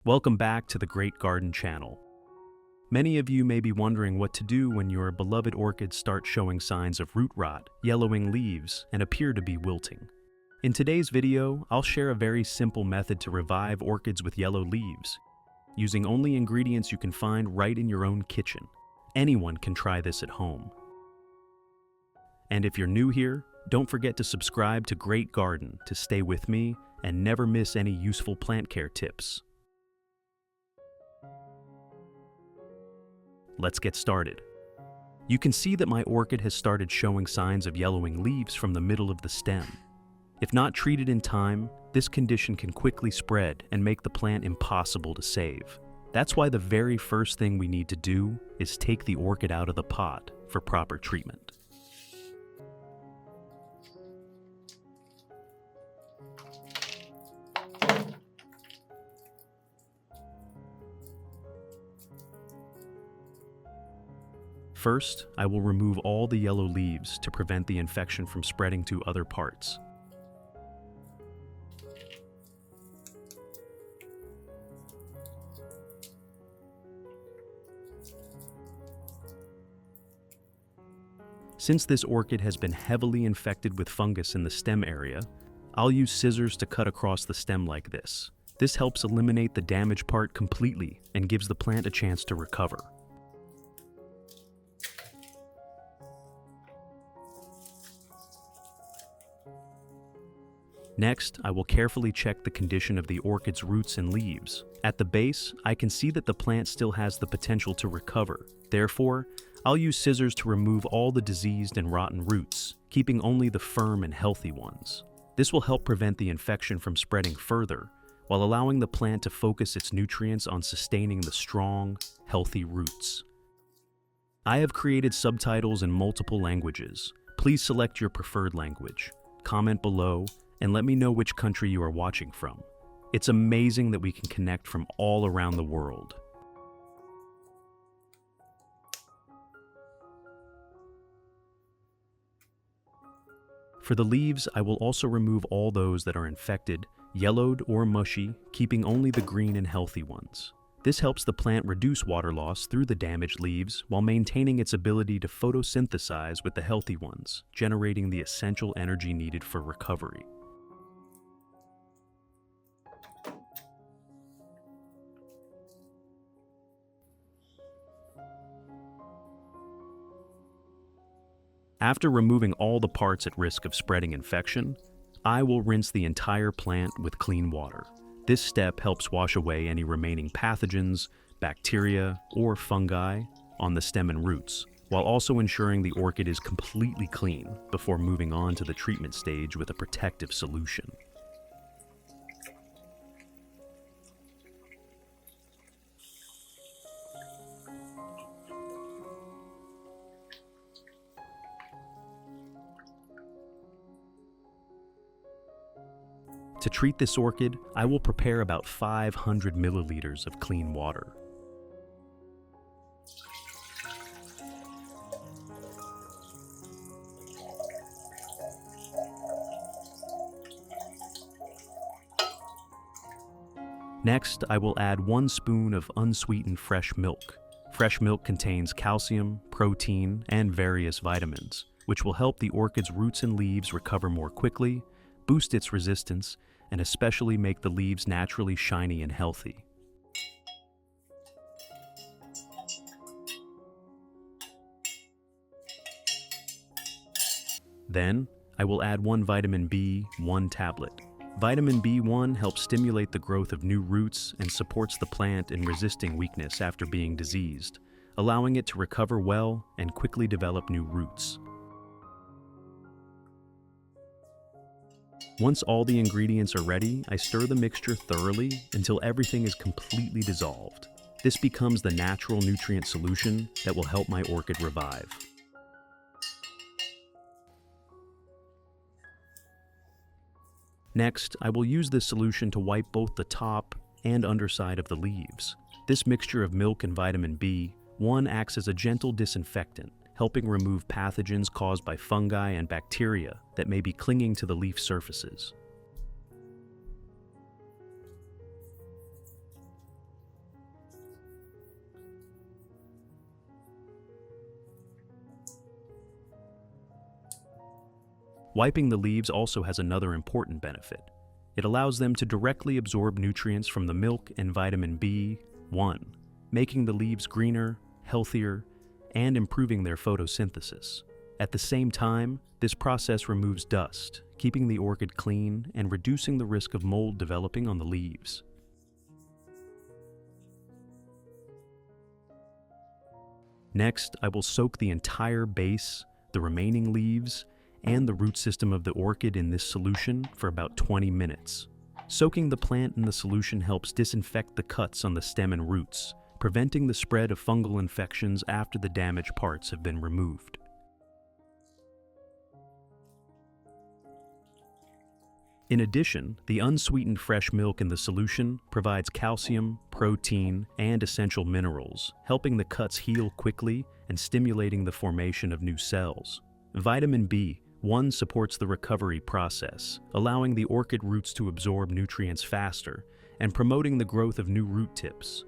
Welcome back to the Great Garden channel. Many of you may be wondering what to do when your beloved orchids start showing signs of root rot, yellowing leaves, and appear to be wilting. In today's video, I'll share a very simple method to revive orchids with yellow leaves, using only ingredients you can find right in your own kitchen. Anyone can try this at home. And if you're new here, don't forget to subscribe to Great Garden to stay with me and never miss any useful plant care tips. Let's get started. You can see that my orchid has started showing signs of yellowing leaves from the middle of the stem. If not treated in time, this condition can quickly spread and make the plant impossible to save. That's why the very first thing we need to do is take the orchid out of the pot for proper treatment. First, I will remove all the yellow leaves to prevent the infection from spreading to other parts. Since this orchid has been heavily infected with fungus in the stem area, I'll use scissors to cut across the stem like this. This helps eliminate the damaged part completely and gives the plant a chance to recover. Next, I will carefully check the condition of the orchid's roots and leaves. At the base, I can see that the plant still has the potential to recover. Therefore, I'll use scissors to remove all the diseased and rotten roots, keeping only the firm and healthy ones. This will help prevent the infection from spreading further, while allowing the plant to focus its nutrients on sustaining the strong, healthy roots. I have created subtitles in multiple languages. Please select your preferred language. Comment below and let me know which country you are watching from. It's amazing that we can connect from all around the world. For the leaves, I will also remove all those that are infected, yellowed, or mushy, keeping only the green and healthy ones. This helps the plant reduce water loss through the damaged leaves while maintaining its ability to photosynthesize with the healthy ones, generating the essential energy needed for recovery. After removing all the parts at risk of spreading infection, I will rinse the entire plant with clean water. This step helps wash away any remaining pathogens, bacteria, or fungi on the stem and roots, while also ensuring the orchid is completely clean before moving on to the treatment stage with a protective solution. To treat this orchid, I will prepare about 500 milliliters of clean water. Next, I will add 1 spoon of unsweetened fresh milk. Fresh milk contains calcium, protein, and various vitamins, which will help the orchid's roots and leaves recover more quickly, boost its resistance, and especially make the leaves naturally shiny and healthy. Then, I will add 1 vitamin B1 tablet. Vitamin B1 helps stimulate the growth of new roots and supports the plant in resisting weakness after being diseased, allowing it to recover well and quickly develop new roots. Once all the ingredients are ready, I stir the mixture thoroughly until everything is completely dissolved. This becomes the natural nutrient solution that will help my orchid revive. Next, I will use this solution to wipe both the top and underside of the leaves. This mixture of milk and vitamin B1 acts as a gentle disinfectant, helping remove pathogens caused by fungi and bacteria that may be clinging to the leaf surfaces. Wiping the leaves also has another important benefit. It allows them to directly absorb nutrients from the milk and vitamin B1, making the leaves greener, healthier, and improving their photosynthesis. At the same time, this process removes dust, keeping the orchid clean and reducing the risk of mold developing on the leaves. Next, I will soak the entire base, the remaining leaves, and the root system of the orchid in this solution for about 20 minutes. Soaking the plant in the solution helps disinfect the cuts on the stem and roots, preventing the spread of fungal infections after the damaged parts have been removed. In addition, the unsweetened fresh milk in the solution provides calcium, protein, and essential minerals, helping the cuts heal quickly and stimulating the formation of new cells. Vitamin B1 supports the recovery process, allowing the orchid roots to absorb nutrients faster and promoting the growth of new root tips.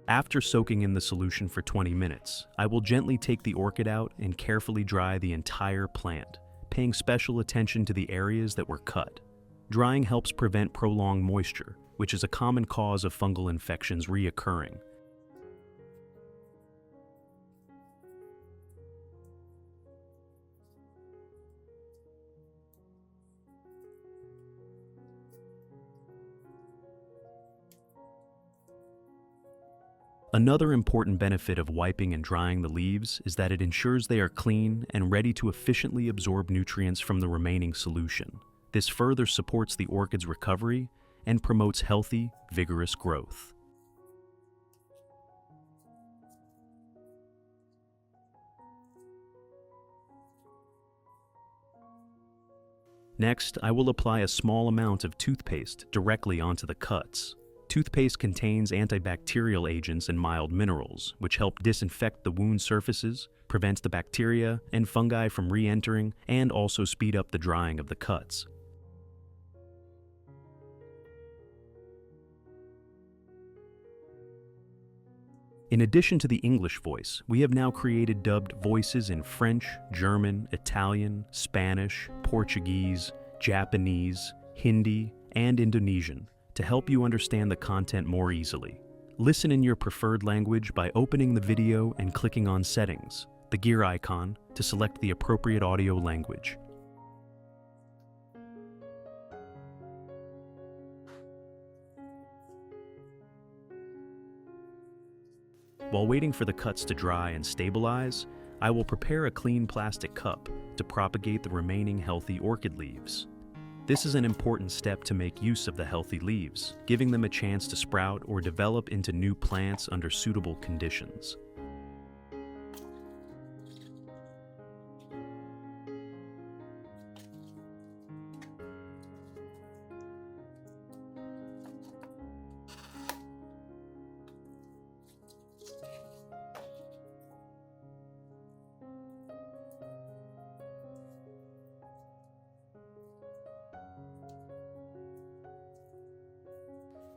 After soaking in the solution for 20 minutes, I will gently take the orchid out and carefully dry the entire plant, paying special attention to the areas that were cut. Drying helps prevent prolonged moisture, which is a common cause of fungal infections reoccurring. Another important benefit of wiping and drying the leaves is that it ensures they are clean and ready to efficiently absorb nutrients from the remaining solution. This further supports the orchid's recovery and promotes healthy, vigorous growth. Next, I will apply a small amount of toothpaste directly onto the cuts. Toothpaste contains antibacterial agents and mild minerals, which help disinfect the wound surfaces, prevent the bacteria and fungi from re-entering, and also speed up the drying of the cuts. In addition to the English voice, we have now created dubbed voices in French, German, Italian, Spanish, Portuguese, Japanese, Hindi, and Indonesian, to help you understand the content more easily. Listen in your preferred language by opening the video and clicking on Settings, the gear icon, to select the appropriate audio language. While waiting for the cuts to dry and stabilize, I will prepare a clean plastic cup to propagate the remaining healthy orchid leaves. This is an important step to make use of the healthy leaves, giving them a chance to sprout or develop into new plants under suitable conditions.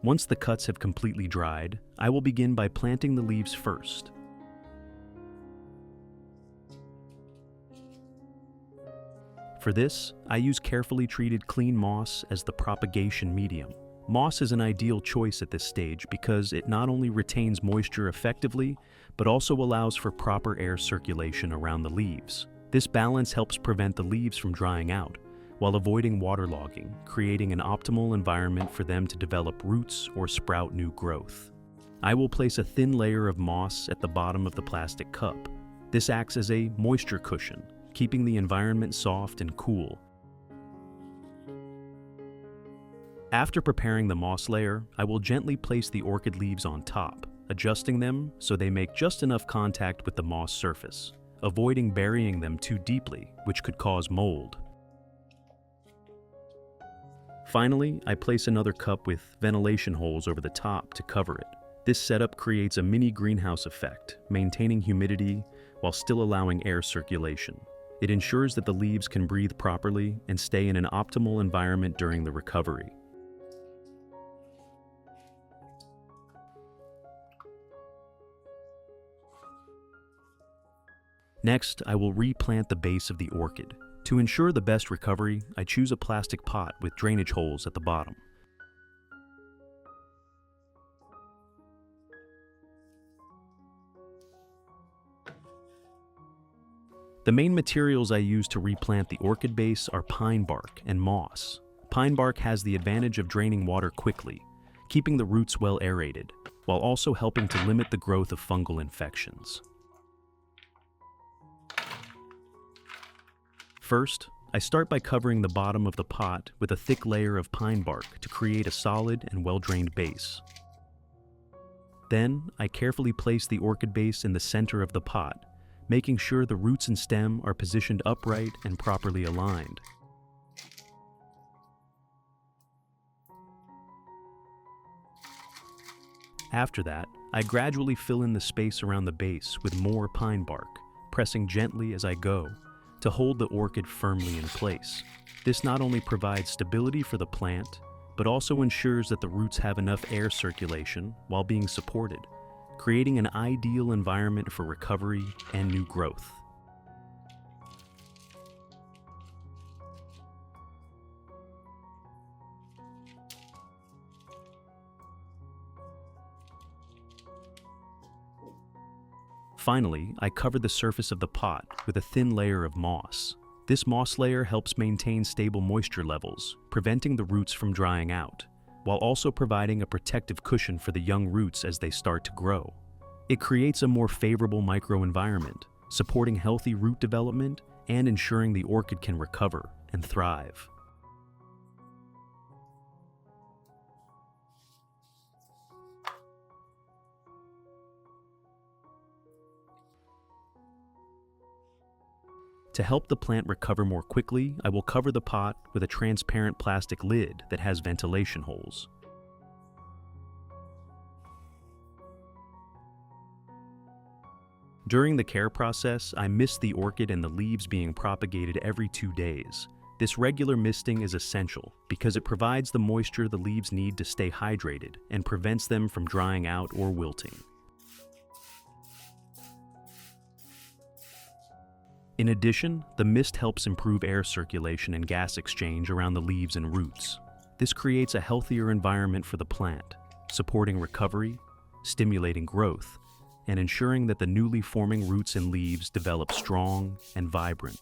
Once the cuts have completely dried, I will begin by planting the leaves first. For this, I use carefully treated clean moss as the propagation medium. Moss is an ideal choice at this stage because it not only retains moisture effectively, but also allows for proper air circulation around the leaves. This balance helps prevent the leaves from drying out, while avoiding waterlogging, creating an optimal environment for them to develop roots or sprout new growth. I will place a thin layer of moss at the bottom of the plastic cup. This acts as a moisture cushion, keeping the environment soft and cool. After preparing the moss layer, I will gently place the orchid leaves on top, adjusting them so they make just enough contact with the moss surface, avoiding burying them too deeply, which could cause mold. Finally, I place another cup with ventilation holes over the top to cover it. This setup creates a mini greenhouse effect, maintaining humidity while still allowing air circulation. It ensures that the leaves can breathe properly and stay in an optimal environment during the recovery. Next, I will replant the base of the orchid. To ensure the best recovery, I choose a plastic pot with drainage holes at the bottom. The main materials I use to replant the orchid base are pine bark and moss. Pine bark has the advantage of draining water quickly, keeping the roots well aerated, while also helping to limit the growth of fungal infections. First, I start by covering the bottom of the pot with a thick layer of pine bark to create a solid and well-drained base. Then, I carefully place the orchid base in the center of the pot, making sure the roots and stem are positioned upright and properly aligned. After that, I gradually fill in the space around the base with more pine bark, pressing gently as I go to hold the orchid firmly in place. This not only provides stability for the plant, but also ensures that the roots have enough air circulation while being supported, creating an ideal environment for recovery and new growth. Finally, I cover the surface of the pot with a thin layer of moss. This moss layer helps maintain stable moisture levels, preventing the roots from drying out, while also providing a protective cushion for the young roots as they start to grow. It creates a more favorable microenvironment, supporting healthy root development and ensuring the orchid can recover and thrive. To help the plant recover more quickly, I will cover the pot with a transparent plastic lid that has ventilation holes. During the care process, I mist the orchid and the leaves being propagated every 2 days. This regular misting is essential because it provides the moisture the leaves need to stay hydrated and prevents them from drying out or wilting. In addition, the mist helps improve air circulation and gas exchange around the leaves and roots. This creates a healthier environment for the plant, supporting recovery, stimulating growth, and ensuring that the newly forming roots and leaves develop strong and vibrant.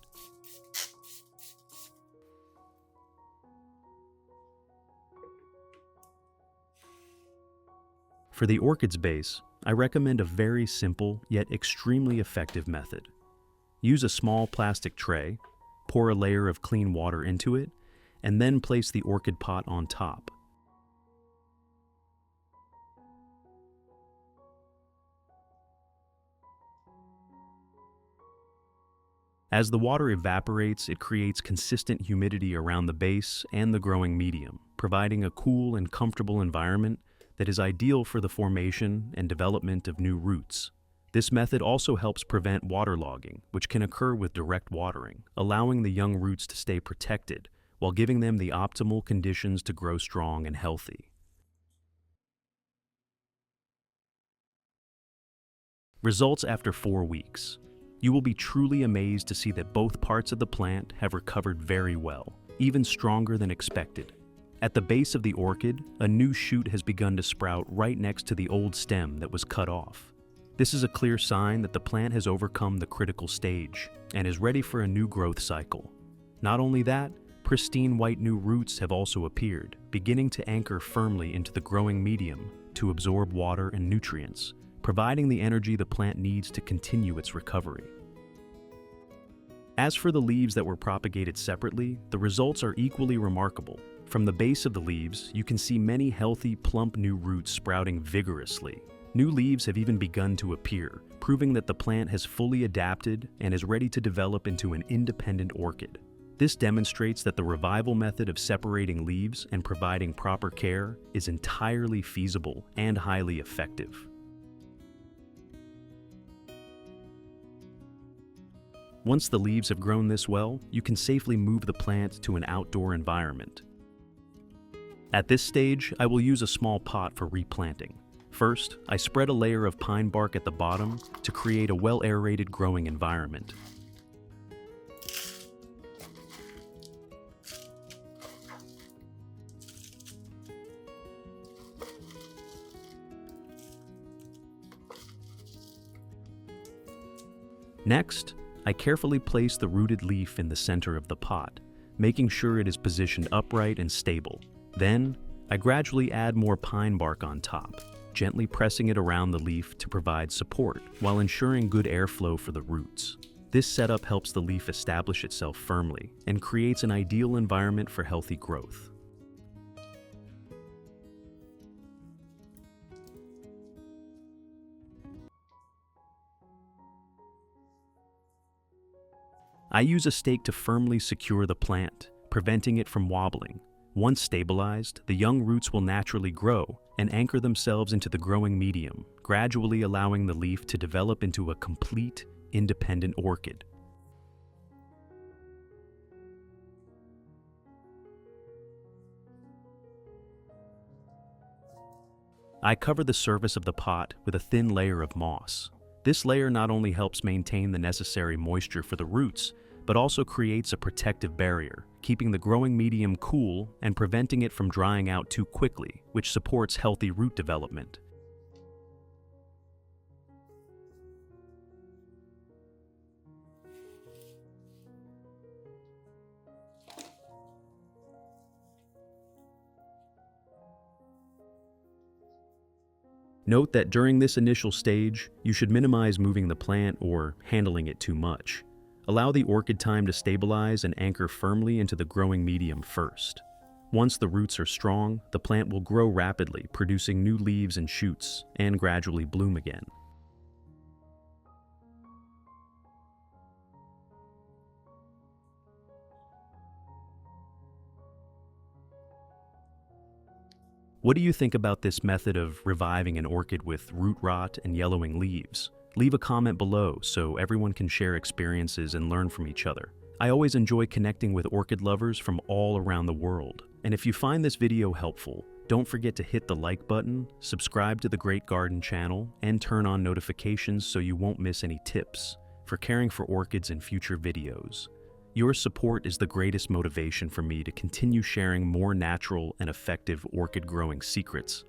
For the orchid's base, I recommend a very simple yet extremely effective method. Use a small plastic tray, pour a layer of clean water into it, and then place the orchid pot on top. As the water evaporates, it creates consistent humidity around the base and the growing medium, providing a cool and comfortable environment that is ideal for the formation and development of new roots. This method also helps prevent waterlogging, which can occur with direct watering, allowing the young roots to stay protected while giving them the optimal conditions to grow strong and healthy. Results after 4 weeks. You will be truly amazed to see that both parts of the plant have recovered very well, even stronger than expected. At the base of the orchid, a new shoot has begun to sprout right next to the old stem that was cut off. This is a clear sign that the plant has overcome the critical stage and is ready for a new growth cycle. Not only that, pristine white new roots have also appeared, beginning to anchor firmly into the growing medium to absorb water and nutrients, providing the energy the plant needs to continue its recovery. As for the leaves that were propagated separately, the results are equally remarkable. From the base of the leaves, you can see many healthy, plump new roots sprouting vigorously. New leaves have even begun to appear, proving that the plant has fully adapted and is ready to develop into an independent orchid. This demonstrates that the revival method of separating leaves and providing proper care is entirely feasible and highly effective. Once the leaves have grown this well, you can safely move the plant to an outdoor environment. At this stage, I will use a small pot for replanting. First, I spread a layer of pine bark at the bottom to create a well-aerated growing environment. Next, I carefully place the rooted leaf in the center of the pot, making sure it is positioned upright and stable. Then, I gradually add more pine bark on top, gently pressing it around the leaf to provide support while ensuring good airflow for the roots. This setup helps the leaf establish itself firmly and creates an ideal environment for healthy growth. I use a stake to firmly secure the plant, preventing it from wobbling. Once stabilized, the young roots will naturally grow and anchor themselves into the growing medium, gradually allowing the leaf to develop into a complete, independent orchid. I cover the surface of the pot with a thin layer of moss. This layer not only helps maintain the necessary moisture for the roots, but also creates a protective barrier, keeping the growing medium cool and preventing it from drying out too quickly, which supports healthy root development. Note that during this initial stage, you should minimize moving the plant or handling it too much. Allow the orchid time to stabilize and anchor firmly into the growing medium first. Once the roots are strong, the plant will grow rapidly, producing new leaves and shoots, and gradually bloom again. What do you think about this method of reviving an orchid with root rot and yellowing leaves? Leave a comment below so everyone can share experiences and learn from each other. I always enjoy connecting with orchid lovers from all around the world. And if you find this video helpful, don't forget to hit the like button, subscribe to the Great Garden channel, and turn on notifications so you won't miss any tips for caring for orchids in future videos. Your support is the greatest motivation for me to continue sharing more natural and effective orchid growing secrets.